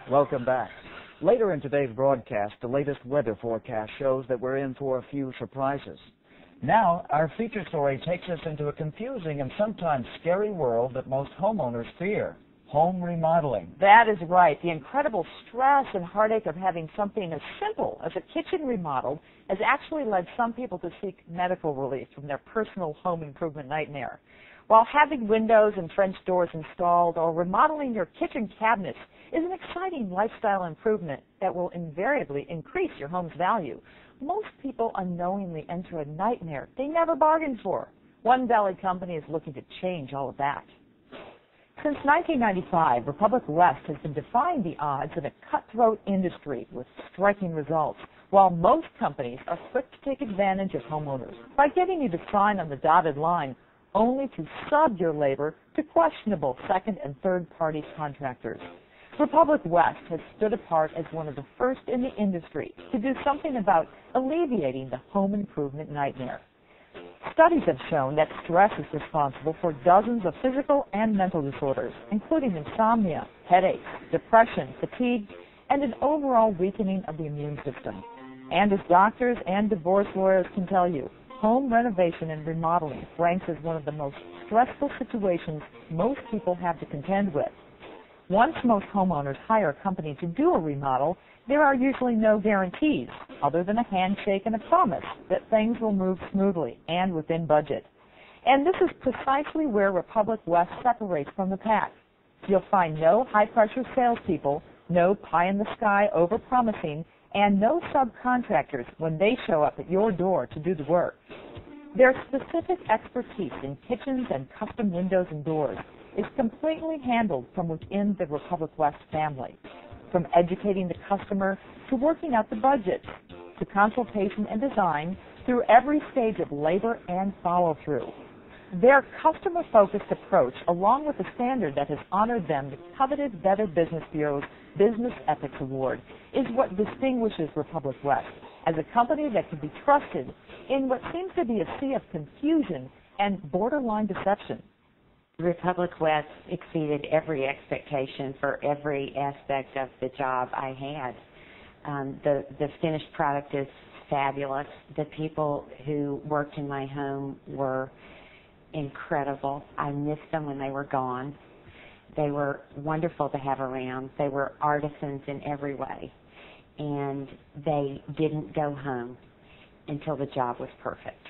Welcome back. Later in today's broadcast, the latest weather forecast shows that we're in for a few surprises. Now, our feature story takes us into a confusing and sometimes scary world that most homeowners fear: home remodeling. That is right. The incredible stress and heartache of having something as simple as a kitchen remodeled has actually led some people to seek medical relief from their personal home improvement nightmare. While having windows and French doors installed or remodeling your kitchen cabinets is an exciting lifestyle improvement that will invariably increase your home's value, most people unknowingly enter a nightmare they never bargained for. One Valley company is looking to change all of that. Since 1995, Republic West has been defying the odds in a cutthroat industry with striking results, while most companies are quick to take advantage of homeowners by getting you to sign on the dotted line, only to sub your labor to questionable second and third-party contractors. Republic West has stood apart as one of the first in the industry to do something about alleviating the home improvement nightmare. Studies have shown that stress is responsible for dozens of physical and mental disorders, including insomnia, headaches, depression, fatigue, and an overall weakening of the immune system. And as doctors and divorce lawyers can tell you, home renovation and remodeling ranks as one of the most stressful situations most people have to contend with. Once most homeowners hire a company to do a remodel, there are usually no guarantees other than a handshake and a promise that things will move smoothly and within budget. And this is precisely where Republic West separates from the pack. You'll find no high-pressure salespeople, no pie-in-the-sky over-promising, and no subcontractors when they show up at your door to do the work. Their specific expertise in kitchens and custom windows and doors is completely handled from within the Republic West family, from educating the customer to working out the budget, to consultation and design, through every stage of labor and follow-through. Their customer-focused approach, along with the standard that has honored them the coveted Better Business Bureau's Business Ethics Award, is what distinguishes Republic West as a company that can be trusted in what seems to be a sea of confusion and borderline deception. Republic West exceeded every expectation for every aspect of the job I had. The finished product is fabulous. The people who worked in my home were incredible. I missed them when they were gone. They were wonderful to have around. They were artisans in every way. And they didn't go home until the job was perfect.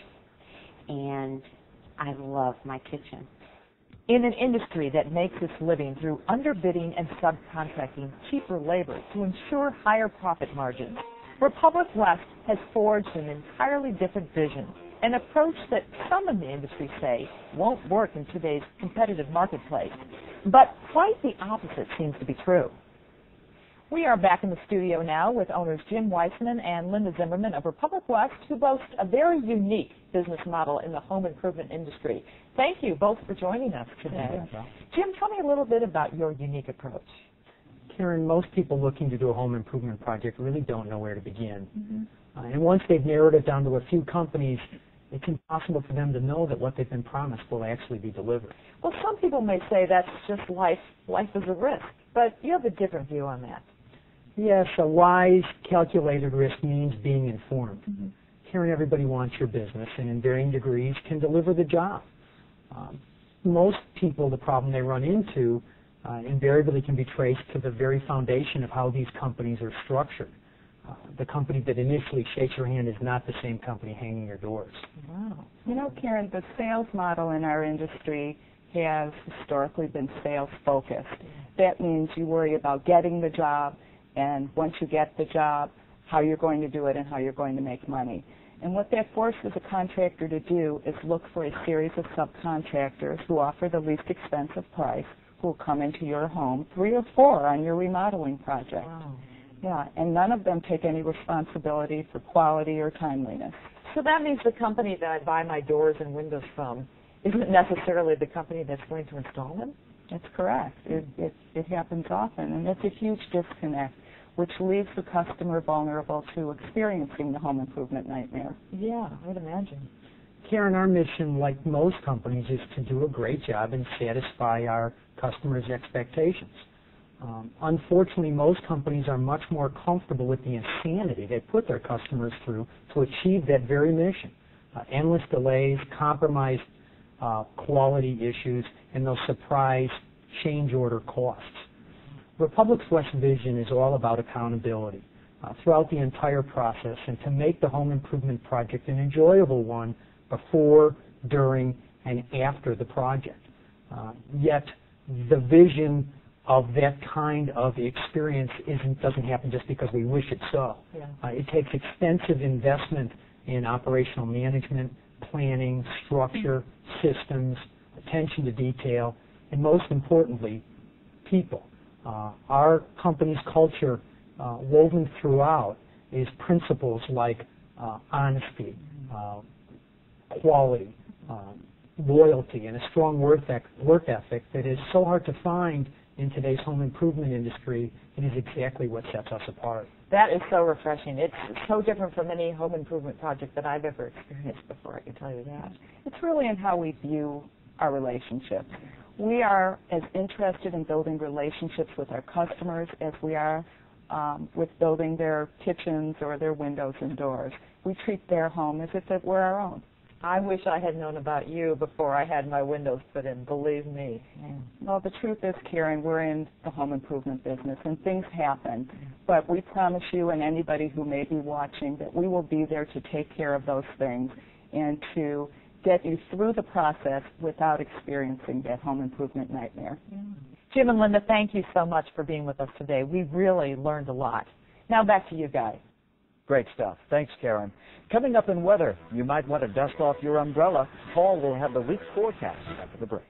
And I love my kitchen. In an industry that makes its living through underbidding and subcontracting cheaper labor to ensure higher profit margins, Republic West has forged an entirely different vision, an approach that some in the industry say won't work in today's competitive marketplace. But quite the opposite seems to be true. We are back in the studio now with owners Jim Weissman and Linda Zimmerman of Republic West, who boast a very unique business model in the home improvement industry. Thank you both for joining us today. Jim, tell me a little bit about your unique approach. Karen, most people looking to do a home improvement project really don't know where to begin. And once they've narrowed it down to a few companies, it's impossible for them to know that what they've been promised will actually be delivered. Well, some people may say that's just life. Life is a risk. But you have a different view on that. Yes, a wise, calculated risk means being informed. Karen, everybody wants your business and in varying degrees can deliver the job. Most people, the problem they run into invariably can be traced to the very foundation of how these companies are structured. The company that initially shakes your hand is not the same company hanging your doors. Wow. You know, Karen, the sales model in our industry has historically been sales focused. That means you worry about getting the job, and once you get the job, how you're going to do it and how you're going to make money. And what that forces a contractor to do is look for a series of subcontractors who offer the least expensive price, who will come into your home, 3 or 4 on your remodeling project. Wow. Yeah, and none of them take any responsibility for quality or timeliness. So that means the company that I buy my doors and windows from isn't necessarily the company that's going to install them? That's correct. It happens often, and it's a huge disconnect, which leaves the customer vulnerable to experiencing the home improvement nightmare. Yeah, I would imagine. Karen, our mission, like most companies, is to do a great job and satisfy our customers' expectations. Unfortunately, most companies are much more comfortable with the insanity they put their customers through to achieve that very mission. Endless delays, compromised quality issues, and those surprise change order costs. Republic's West vision is all about accountability throughout the entire process and to make the home improvement project an enjoyable one before, during, and after the project. Yet the vision of that kind of experience doesn't happen just because we wish it so. Yeah. It takes extensive investment in operational management, planning, structure, systems, attention to detail, and most importantly, people. Our company's culture, woven throughout, is principles like honesty, quality, loyalty, and a strong work ethic that is so hard to find in today's home improvement industry. It is exactly what sets us apart. That is so refreshing. It's so different from any home improvement project that I've ever experienced before, I can tell you that. It's really in how we view our relationships. We are as interested in building relationships with our customers as we are with building their kitchens or their windows and doors. We treat their home as if it were our own. I wish I had known about you before I had my windows put in, believe me. Well, the truth is, Karen, we're in the home improvement business, and things happen. But we promise you and anybody who may be watching that we will be there to take care of those things and to get you through the process without experiencing that home improvement nightmare. Jim and Linda, thank you so much for being with us today. We really learned a lot. Now back to you guys. Great stuff. Thanks, Karen. Coming up in weather, you might want to dust off your umbrella. Paul will have the week's forecast after the break.